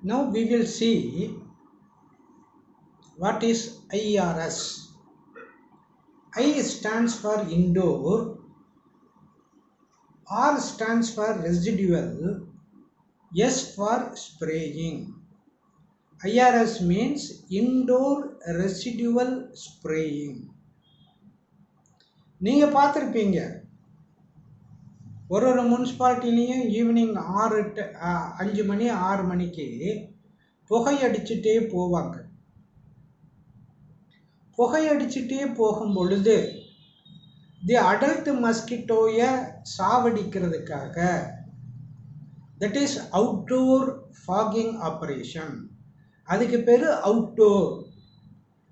Now we will see what is IRS. I stands for indoor, R stands for residual, S for spraying. IRS means indoor residual spraying. நீங்க பார்த்திருப்பீங்க ஒரு முனிசிபாலிட்டிலையும் evening 5 மணி 6 மணிக்கு புகையடிச்சுட்டே போவாங்க. புகையடிச்சுட்டே போகும் பொழுது தி அடல்ட் மஸ்கிட்டோயை சாவடிக்கிறதுக்காக that is outdoor fogging operation. அதுக்கு பேர்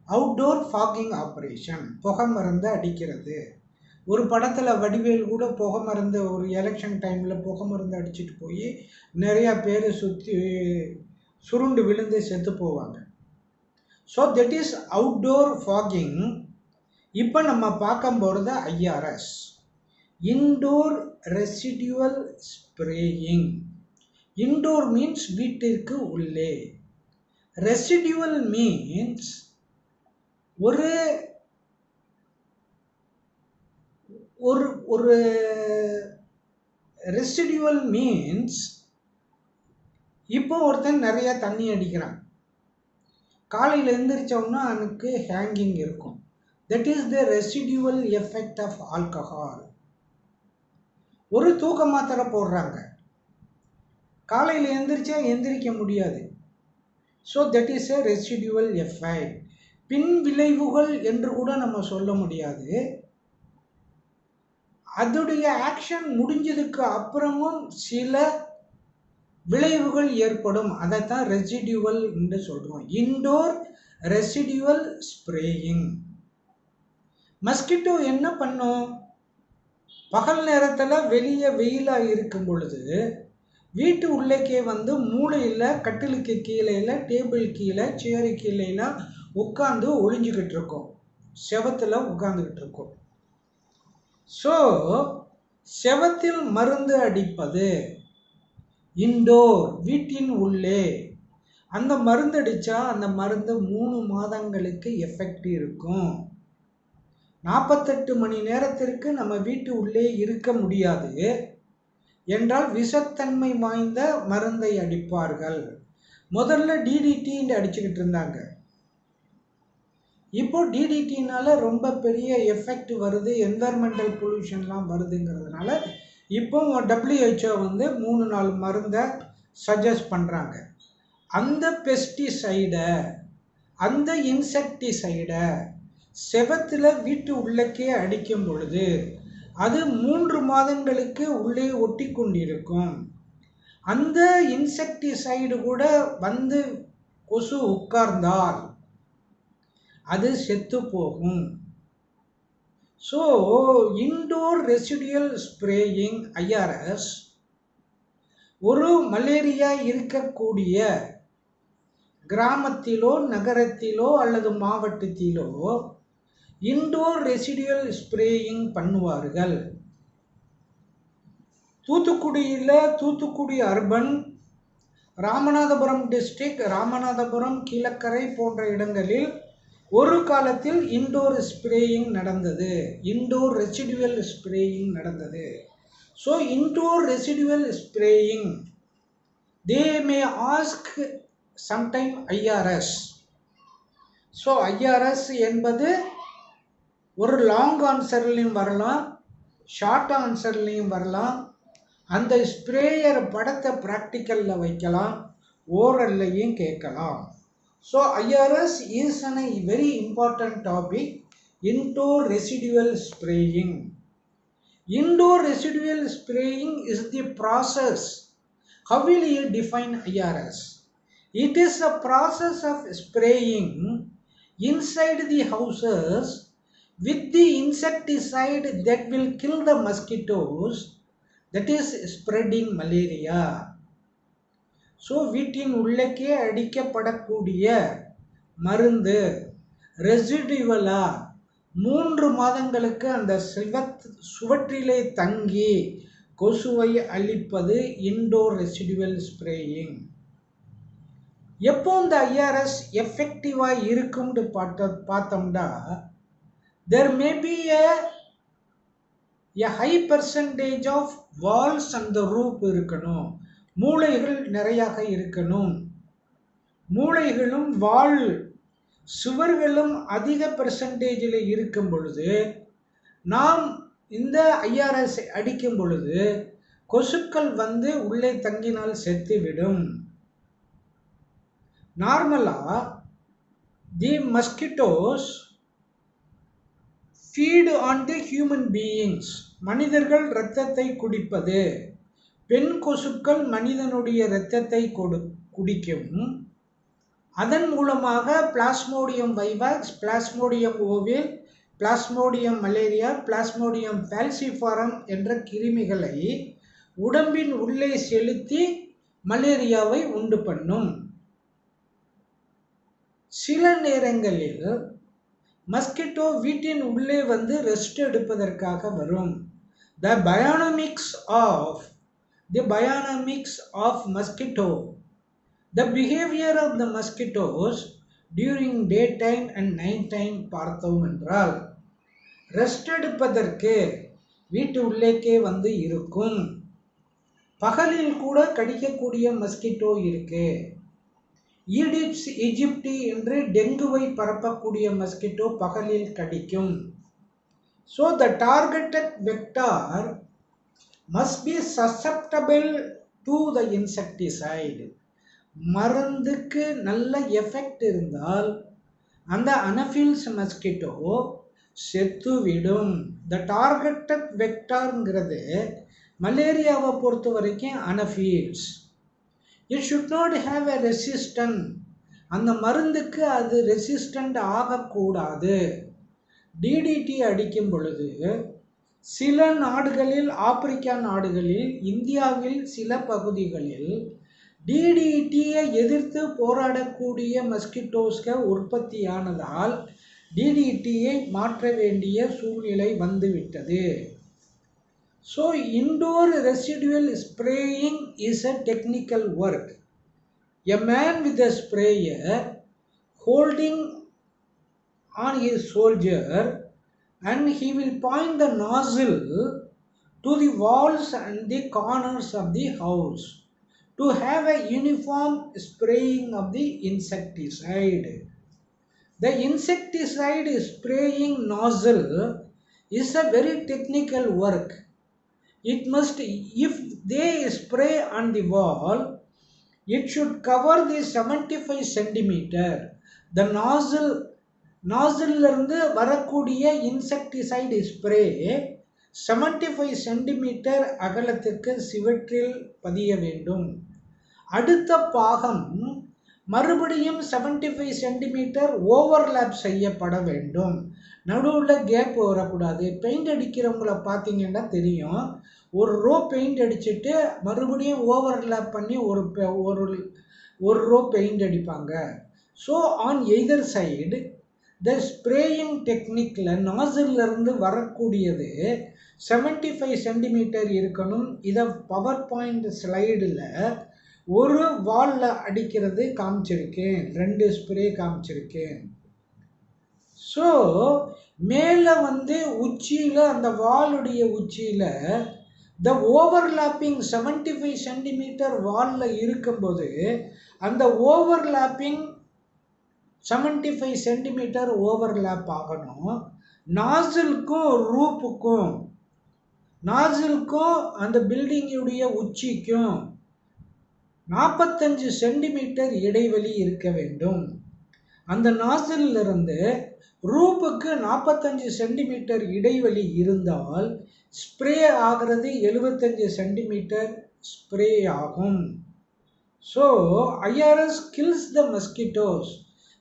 அவுட்டோர் ஃபாகிங் ஆப்ரேஷன், புகை மருந்து அடிக்கிறது. ஒரு படத்தில் வடிவேல் கூட புகை மருந்து, ஒரு எலெக்ஷன் டைமில் புகை மருந்து அடிச்சுட்டு போய் நிறையா பேர் சுருண்டு விழுந்து செத்து போவாங்க. So that is outdoor fogging. இப்போ நம்ம பார்க்க போகிறது IRS, indoor residual spraying. Indoor means வீட்டிற்கு உள்ளே, ரெசிடுவல் மீன்ஸ் ஒரு ஒரு ஒரு ரெசிடுவல் மீன்ஸ் இப்போ ஒருத்தன் நிறைய தண்ணி அடிக்கிறான், காலையில் எழுந்திரிச்சோம்னா அவனுக்கு ஹேங்கிங் இருக்கும். That is the residual effect of alcohol. ஒரு தூக்க மாத்திரை போடுறாங்க, காலையில் எந்திரிக்க முடியாது. So that is a residual effect. பின் விளைவுகள் என்று கூட நம்ம சொல்ல முடியாது. அதோடைய ஆக்ஷன் முடிஞ்சதுக்கு அப்புறமும் சில விளைவுகள் ஏற்படும். அதைத்தான் ரெசிடுவல் என்று சொல்றோம். Indoor residual spraying. மஸ்கிட்டோ என்ன பண்ணும்? பகல் நேரத்தில் வெளியே வெயிலாக இருக்கும் பொழுது வீட்டு உள்ளேக்கே வந்து மூளையில், கட்டிலுக்கு கீழே, டேபிள் கீழே, சேரு கீழேலாம் உட்காந்து ஒளிஞ்சுக்கிட்டு இருக்கோம், செவத்தில் உட்காந்துக்கிட்டு இருக்கோம். ஸோ செவத்தில் மருந்து அடிப்பது இன்டோர், வீட்டின் உள்ளே. அந்த மருந்து அடித்தா அந்த மருந்து 3 மாதங்களுக்கு எஃபெக்ட் இருக்கும். 48 மணி நேரத்திற்கு நம்ம வீட்டு உள்ளே இருக்க முடியாது என்றால் விஷத்தன்மை வாய்ந்த மருந்தை அடிப்பார்கள். முதல்ல டிடிடி அடிச்சுக்கிட்டு இருந்தாங்க. இப்போ டிடிடினால ரொம்ப பெரிய எஃபெக்ட் வருது, என்வரன்மெண்டல் பொல்யூஷன்லாம் வருதுங்கிறதுனால இப்போ WHO வந்து 3-4 மருந்தை சஜஸ்ட் பண்ணுறாங்க. அந்த பெஸ்டிசைடை, அந்த இன்செக்டிசைடை செவத்தில் வீட்டு உள்ளக்கே அடிக்கும் பொழுது அது 3 மாதங்களுக்கு உள்ளே ஒட்டி கொண்டிருக்கும். அந்த இன்செக்டிசைடு கூட வந்து கொசு உட்கார்ந்தால் அது செத்து போகும். So indoor residual spraying IRS ஒரு மலேரியா இருக்கக்கூடிய கிராமத்திலோ நகரத்திலோ அல்லது மாவட்டத்திலோ இன்டோர் ரெசிடுவல் ஸ்ப்ரேயிங் பண்ணுவார்கள். தூத்துக்குடியில் தூத்துக்குடி அர்பன், ராமநாதபுரம் டிஸ்ட்ரிக்ட், ராமநாதபுரம் கீழக்கரை போன்ற இடங்களில் ஒரு காலத்தில் இன்டோர் ஸ்ப்ரேயிங் நடந்தது, இன்டோர் ரெசிடுவல் ஸ்ப்ரேயிங் நடந்தது. So indoor residual spraying they may ask sometime IRS. So IRS என்பது ஒரு லாங் ஆன்சர்லையும் வரலாம், ஷார்ட் ஆன்சர்லையும் வரலாம். அந்த ஸ்ப்ரேயர் படத்தை ப்ராக்டிக்கலில் வைக்கலாம், ஓரல்லையும் கேட்கலாம். So IRS is a very important topic, indoor residual spraying. Indoor residual spraying is the process. How will you define IRS? It is a process of spraying inside the houses with the insecticide that will kill the mosquitoes, that is spreading malaria. So வீட்டின் உள்ளக்கே அடிக்கப்படக்கூடிய மருந்து ரெசிடுவலாக 3 மாதங்களுக்கு அந்த சுவற்றிலே தங்கி கொசுவை அழிப்பது indoor residual spraying. எப்போ இந்த IRS எஃபெக்டிவாக இருக்கும்னு பார்த்தோம்னா there may be a high percentage of walls and the roof இருக்கணும், மூலைகள் நிறையாக இருக்கணும். மூலைகளும் வால் சுவர்களும் அதிக பெர்சன்டேஜில் இருக்கும் பொழுது நாம் இந்த ஐஆர்எஸ் அடிக்கும் பொழுது கொசுக்கள் வந்து உள்ளே தங்கினால் செத்துவிடும். நார்மலா the mosquitoes feed on the human beings, மனிதர்கள் இரத்தத்தை குடிப்பது. பெண் கொசுக்கள் மனிதனுடைய இரத்தத்தை குடிக்கும். அதன் மூலமாக Plasmodium vivax, Plasmodium ovale, Plasmodium malariae, Plasmodium falciparum என்ற கிருமிகளை உடம்பின் உள்ளே செலுத்தி மலேரியாவை உண்டு பண்ணும். சில நேரங்களில் மஸ்கிட்டோ வீட்டின் உள்ளே வந்து ரெஸ்ட் எடுப்பதற்காக வரும். The bionomics of mosquito, the behavior of the mosquitoes during daytime and night time பார்த்தோம் என்றால், ரெஸ்ட் எடுப்பதற்கு வீட்டு உள்ளேக்கே வந்து இருக்கும். பகலில் கூட கடிக்கக்கூடிய மஸ்கிட்டோ இருக்கு. ஈடிப்ஸ் எஜிப்டி என்று டெங்குவை பரப்பக்கூடிய மஸ்கிட்டோ பகலில் கடிக்கும். So the targeted vector must be susceptible to the insecticide. மருந்துக்கு நல்ல எஃபெக்ட் இருந்தால் அந்த அனஃபில்ஸ் மஸ்கிட்டோ செத்துவிடும். த டார்கெட்டட் வெக்டார்ங்கிறது மலேரியாவை பொறுத்த வரைக்கும் Anopheles. It should not have a resistant. அந்த மருந்துக்கு அது ரெசிஸ்டண்ட் ஆகக்கூடாது. டிடிடி அடிக்கும் பொழுது சில நாடுகளில், ஆப்பிரிக்கா நாடுகளில், இந்தியாவில் சில பகுதிகளில் டிடிடியை எதிர்த்து போராடக்கூடிய மஸ்கிட்டோஸ்கள் உற்பத்தியானதால் டிடிடியை மாற்ற வேண்டிய சூழ்நிலை வந்துவிட்டது. So indoor residual spraying is a technical work. A man with a sprayer holding on his shoulder and he will point the nozzle to the walls and the corners of the house to have a uniform spraying of the insecticide. The insecticide spraying nozzle is a very technical work. It must, if they spray on the wall, it should cover the 75 centimeter. The nozzle இருந்து வரக்கூடிய insecticide spray 75 centimetre அகலத்துக்கு சிவற்றில் பதிய வேண்டும். அடுத்த பாகம் மறுபடியும் 75 centimetre overlap செய்யப்பட வேண்டும். நடுவில் கேப் வரக்கூடாது. பெயிண்ட் அடிக்கிறவங்கள பார்த்தீங்கன்னா தெரியும், ஒரு ரோ பெயிண்ட் அடிச்சுட்டு மறுபடியும் ஓவர்லேப் பண்ணி ஒரு ரோ பெயிண்ட் அடிப்பாங்க. So on either side the spraying டெக்னிக்கில் நாசிலிருந்து வரக்கூடியது 75 சென்டிமீட்டர் இருக்கணும். இதை பவர் பாயிண்ட் ஸ்லைடில் ஒரு வாலில் அடிக்கிறது காமிச்சிருக்கேன், 2 ஸ்ப்ரே காமிச்சிருக்கேன். ஸோ மேலே வந்து உச்சியில், அந்த வாலுடைய உச்சியில் த ஓவர்லேப்பிங் 75 சென்டிமீட்டர் வாலில் இருக்கும்போது அந்த ஓவர்லேப்பிங் 75 சென்டிமீட்டர் ஓவர்லேப் ஆகணும். நாசிலுக்கும் ரூப்புக்கும் அந்த பில்டிங்குடைய உச்சிக்கும் 45 சென்டிமீட்டர் இடைவெளி இருக்க வேண்டும். அந்த நாசிலிருந்து ரூப்புக்கு 45 சென்டிமீட்டர் இடைவெளி இருந்தால் ஸ்ப்ரே ஆகிறது 75 சென்டிமீட்டர் ஸ்ப்ரே ஆகும். So IRS kills the mosquitoes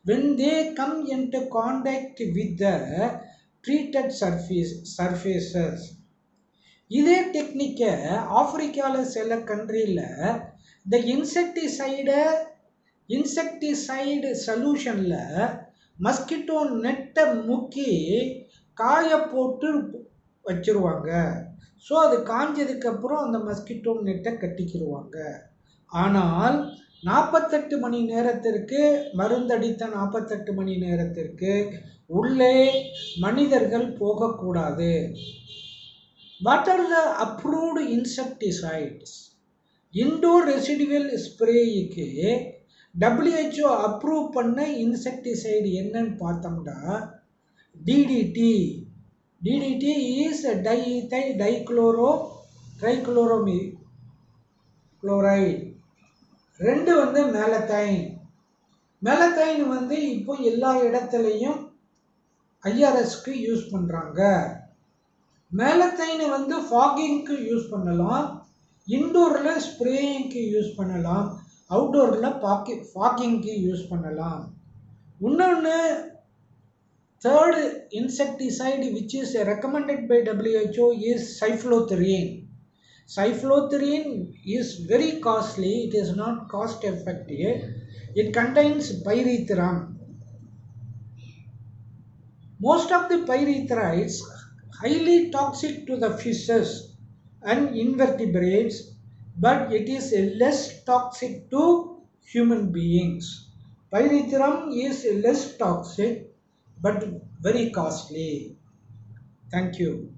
when they come into contact with the treated surfaces. இதே டெக்னிக்கை ஆப்பிரிக்காவில் சில கண்ட்ரியில் இந்த இன்செக்டிசைடு சொல்யூஷனில் மஸ்கிட்டோ நெட்டை முக்கி காய போட்டு வச்சிருவாங்க. ஸோ அது காஞ்சதுக்கப்புறம் அந்த மஸ்கிட்டோ நெட்டை கட்டிக்கிடுவாங்க. ஆனால் 48 மணி நேரத்திற்கு மருந்தடித்த 48 மணி நேரத்திற்கு உள்ளே மனிதர்கள் போகக்கூடாது. What are the approved insecticides? Indoor residual ஸ்ப்ரேக்கு WHO அப்ரூவ் பண்ண இன்செக்டிசைடு என்னன்னு பார்த்தோம்னா DDT. DDT is diethyl trichloromethyl chloride. ரெண்டு வந்து மேலத்தைன். மேலத்தைன் வந்து இப்போ எல்லா இடத்துலையும் ஐஆர்எஸ்க்கு யூஸ் பண்ணுறாங்க. மேலத்தைனை வந்து ஃபாகிங்க்கு யூஸ் பண்ணலாம், இன்டோரில் ஸ்ப்ரேயிங்க்கு யூஸ் பண்ணலாம், அவுட்டோரில் ஃபாகிங்க்கு யூஸ் பண்ணலாம். இன்னொன்று third insecticide which is recommended by WHO is cyfluthrin. Cyflothrin is very costly. It is not cost effective. It contains pyrethrum. Most of the pyrethroids highly toxic to the fishes and invertebrates, but it is less toxic to human beings. Pyrethrum is less toxic but very costly. Thank you.